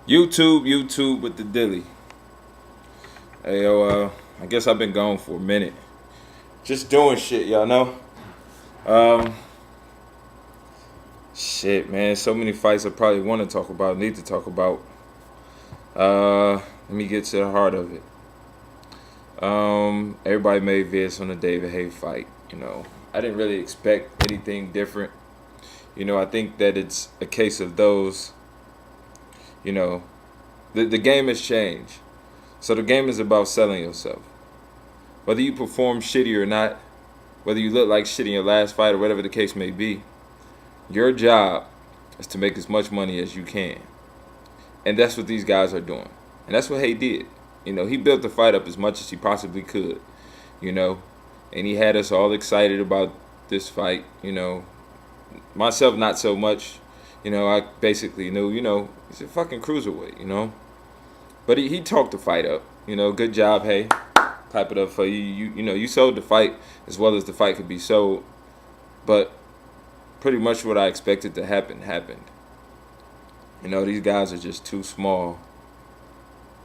YouTube with the Dilly. Hey yo, I guess I've been gone for a minute. Just doing shit, y'all know. Um, Shit, man. So many fights I probably want to talk about, need to talk about. Let me get to the heart of it. Everybody made vids on the David Haye fight. I didn't really expect anything different. I think that it's a case of those. You know, the game has changed. So the game is about selling yourself. Whether you perform shitty or not, whether you look like shit in your last fight or whatever the case may be, your job is to make as much money as you can. And that's what these guys are doing. And that's what Haye did. He built the fight up as much as he possibly could, and he had us all excited about this fight, Myself, not so much. I basically knew, he's a fucking cruiserweight, But he talked the fight up. Good job, Haye. Clap it up for you. You sold the fight as well as the fight could be sold. But pretty much what I expected to happen happened. These guys are just too small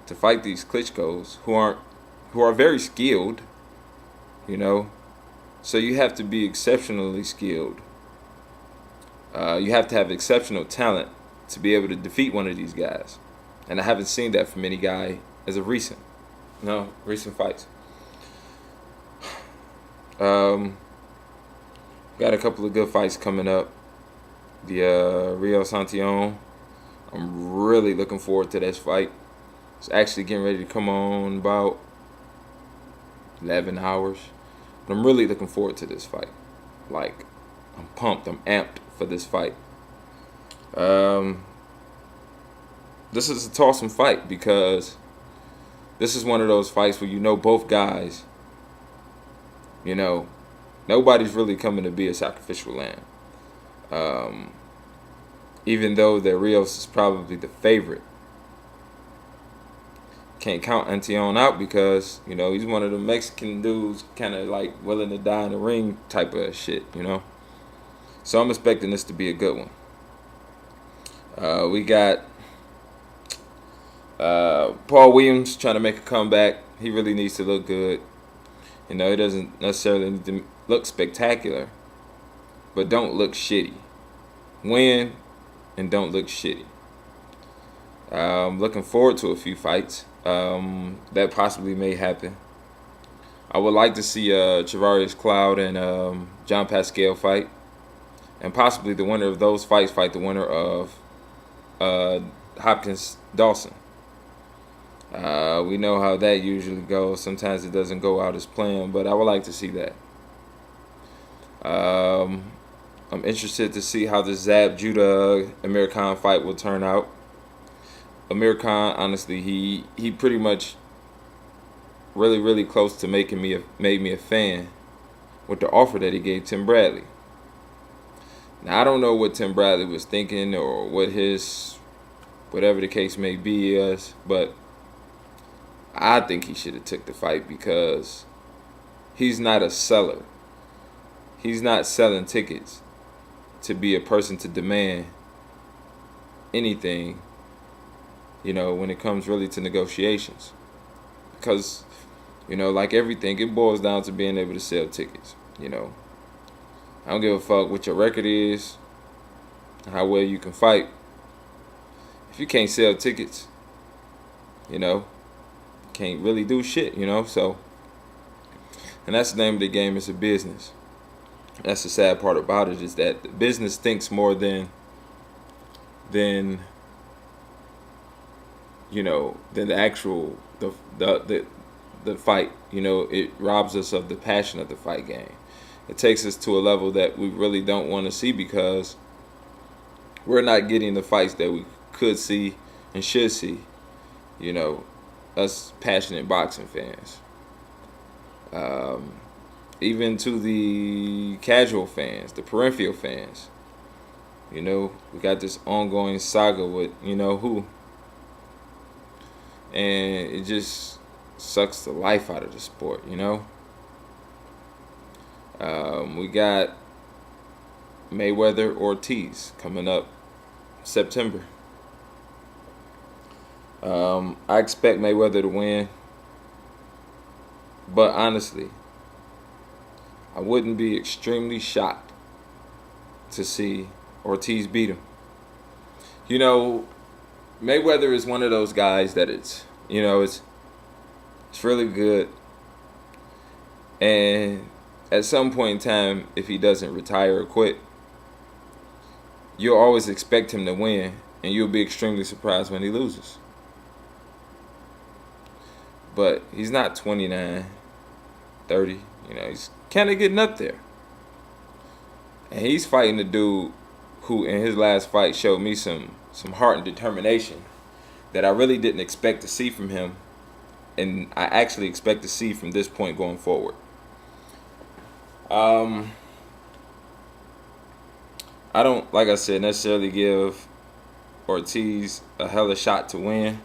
to fight these Klitschko's who are very skilled, So you have to be exceptionally skilled. You have to have exceptional talent to be able to defeat one of these guys. And I haven't seen that from any guy as of recent fights. Got a couple of good fights coming up. The Rio Santion. I'm really looking forward to this fight. It's actually getting ready to come on in about 11 hours. But I'm really looking forward to this fight. Like, I'm pumped. I'm amped for this fight. This is a tossing fight because this is one of those fights where both guys, nobody's really coming to be a sacrificial lamb. Even though that Rios is probably the favorite. Can't count Antion out because, he's one of the Mexican dudes kind of like willing to die in the ring type of shit, So I'm expecting this to be a good one. We got Paul Williams trying to make a comeback. He really needs to look good. He doesn't necessarily need to look spectacular, but don't look shitty. Win and don't look shitty. Looking forward to a few fights that possibly may happen. I would like to see Travarius Cloud and John Pascal fight, and possibly the winner of those fights fight the winner of Hopkins Dawson. We know how that usually goes. Sometimes it doesn't go out as planned, but I would like to see that. I'm interested to see how the Zab Judah Amir Khan fight will turn out. Amir Khan, honestly, he pretty much really close to made me a fan with the offer that he gave Tim Bradley. Now I don't know what Tim Bradley was thinking or what his whatever the case may be is, but I think he should have took the fight because he's not a seller. He's not selling tickets to be a person to demand anything, when it comes really to negotiations. Because, like everything, it boils down to being able to sell tickets, I don't give a fuck what your record is, how well you can fight. If you can't sell tickets, can't really do shit, so. And that's the name of the game. It's a business. That's the sad part about it, is that the business thinks more than the actual the fight. It robs us of the passion of the fight game. It takes us to a level that we really don't want to see because we're not getting the fights that we could see and should see. Us passionate boxing fans. Even to the casual fans, the peripheral fans. We got this ongoing saga with who. And it just sucks the life out of the sport, We got Mayweather Ortiz coming up September. I expect Mayweather to win, but honestly, I wouldn't be extremely shocked to see Ortiz beat him. You know, Mayweather is one of those guys that it's really good, and at some point in time, if he doesn't retire or quit, you'll always expect him to win, and you'll be extremely surprised when he loses. But he's not 29, 30. He's kind of getting up there. And he's fighting a dude who, in his last fight, showed me some heart and determination that I really didn't expect to see from him, and I actually expect to see from this point going forward. I don't, like I said, necessarily give Ortiz a hella shot to win,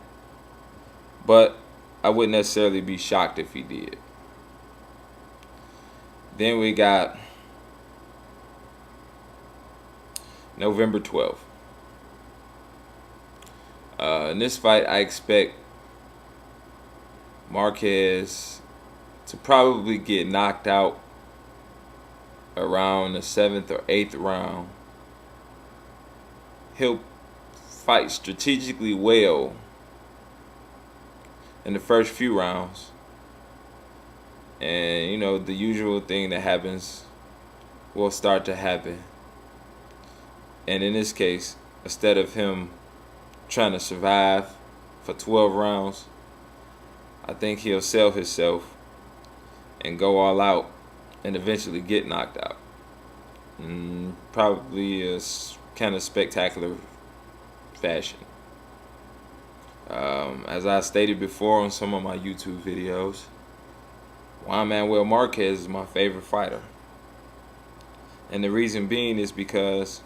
but I wouldn't necessarily be shocked if he did. Then we got November 12th. In this fight, I expect Marquez to probably get knocked out around the 7th or 8th round. He'll fight strategically well in the first few rounds. And, the usual thing that happens will start to happen. And in this case, instead of him trying to survive for 12 rounds, I think he'll sell himself and go all out and eventually get knocked out. Probably a kind of spectacular fashion. As I stated before on some of my YouTube videos, Juan Manuel Marquez is my favorite fighter. And the reason being is because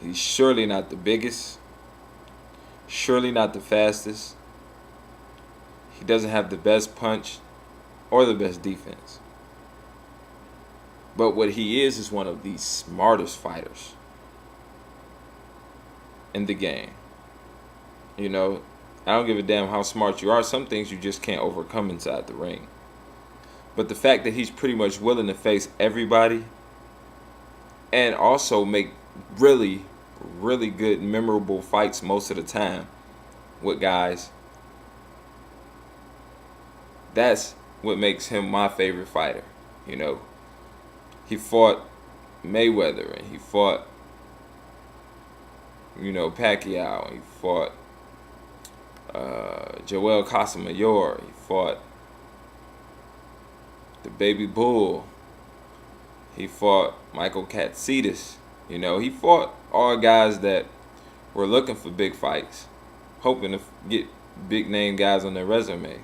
he's surely not the biggest, surely not the fastest. He doesn't have the best punch or the best defense. But what he is one of the smartest fighters in the game. I don't give a damn how smart you are. Some things you just can't overcome inside the ring. But the fact that he's pretty much willing to face everybody and also make really, really good, memorable fights most of the time with guys, that's what makes him my favorite fighter. He fought Mayweather, and he fought, Pacquiao, and he fought Joel Casamayor, he fought the Baby Bull, he fought Michael Katsidis. He fought all guys that were looking for big fights, hoping to get big name guys on their resume.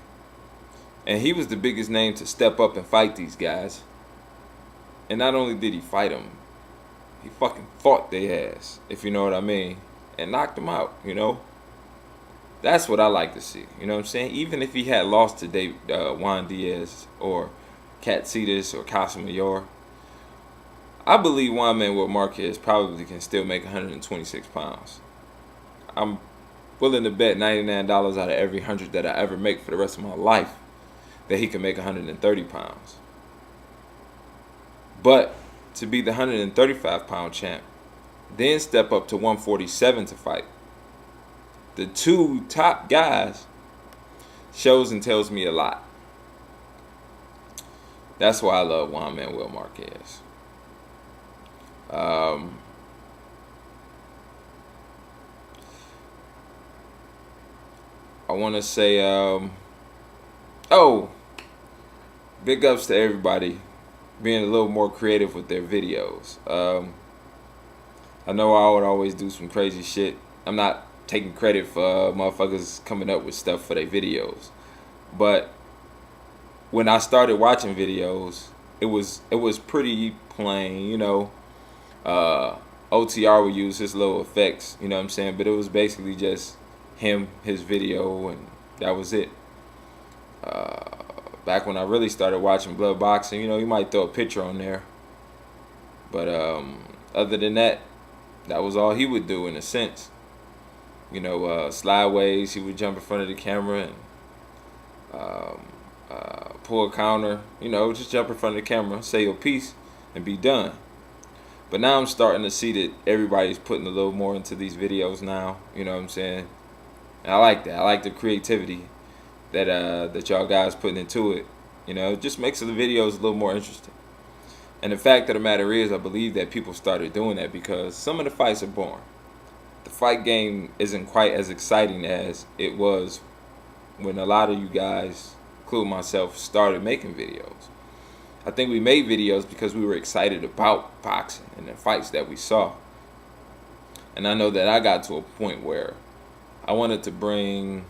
And he was the biggest name to step up and fight these guys. And not only did he fight them, he fucking fought their ass, if you know what I mean, and knocked them out, That's what I like to see, you know what I'm saying? Even if he had lost to Juan Diaz or Katsidis or Casamayor, I believe Juan Manuel Marquez probably can still make 126 pounds. I'm willing to bet $99 out of every 100 that I ever make for the rest of my life that he can make 130 pounds. But to be the 135-pound champ, then step up to 147 to fight the two top guys, shows and tells me a lot. That's why I love Juan Manuel Marquez. I want to say, big ups to everybody being a little more creative with their videos. I know I would always do some crazy shit. I'm not taking credit for motherfuckers coming up with stuff for their videos, but when I started watching videos, it was pretty plain, OTR would use his little effects, you know what I'm saying, but it was basically just him, his video, and that was it. Back when I really started watching blood boxing, you might throw a picture on there, but other than that, that was all he would do in a sense. slideways. He would jump in front of the camera and pull a counter. Just jump in front of the camera, say your piece, and be done. But now I'm starting to see that everybody's putting a little more into these videos now. You know what I'm saying? And I like that. I like the creativity that y'all guys putting into it. It just makes the videos a little more interesting. And the fact of the matter is, I believe that people started doing that because some of the fights are boring. The fight game isn't quite as exciting as it was when a lot of you guys, including myself, started making videos. I think we made videos because we were excited about boxing and the fights that we saw. And I know that I got to a point where I wanted to bring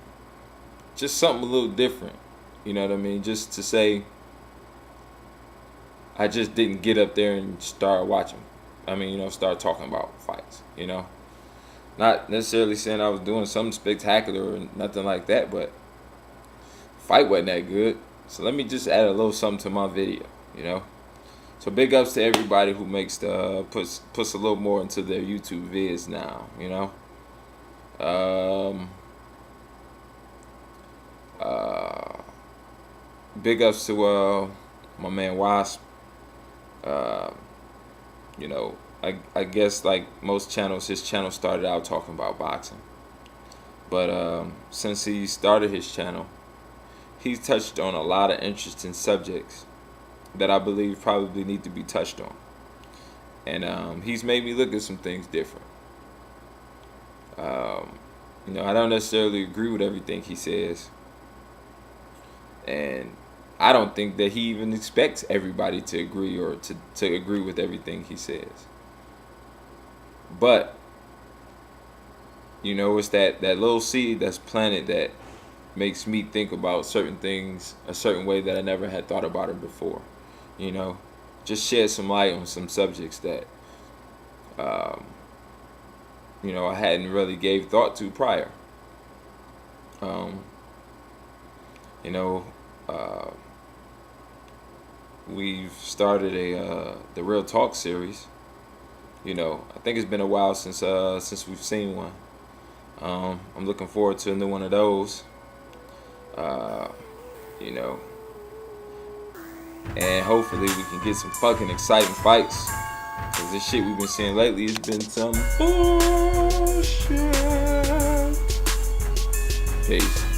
just something a little different. You know what I mean? Just to say, I just didn't get up there and start watching. Start talking about fights. Not necessarily saying I was doing something spectacular or nothing like that, but the fight wasn't that good. So let me just add a little something to my video. So big ups to everybody who makes puts a little more into their YouTube vids now. Big ups to my man Wasp. I guess like most channels, his channel started out talking about boxing. But since he started his channel, he's touched on a lot of interesting subjects that I believe probably need to be touched on. And he's made me look at some things different. I don't necessarily agree with everything he says. And I don't think that he even expects everybody to agree or to agree with everything he says. But, it's that little seed that's planted that makes me think about certain things a certain way that I never had thought about it before. Just shed some light on some subjects that, I hadn't really gave thought to prior. We've started the Real Talk series. I think it's been a while since we've seen one. I'm looking forward to a new one of those. And hopefully we can get some fucking exciting fights. Cause this shit we've been seeing lately has been some bullshit. Peace.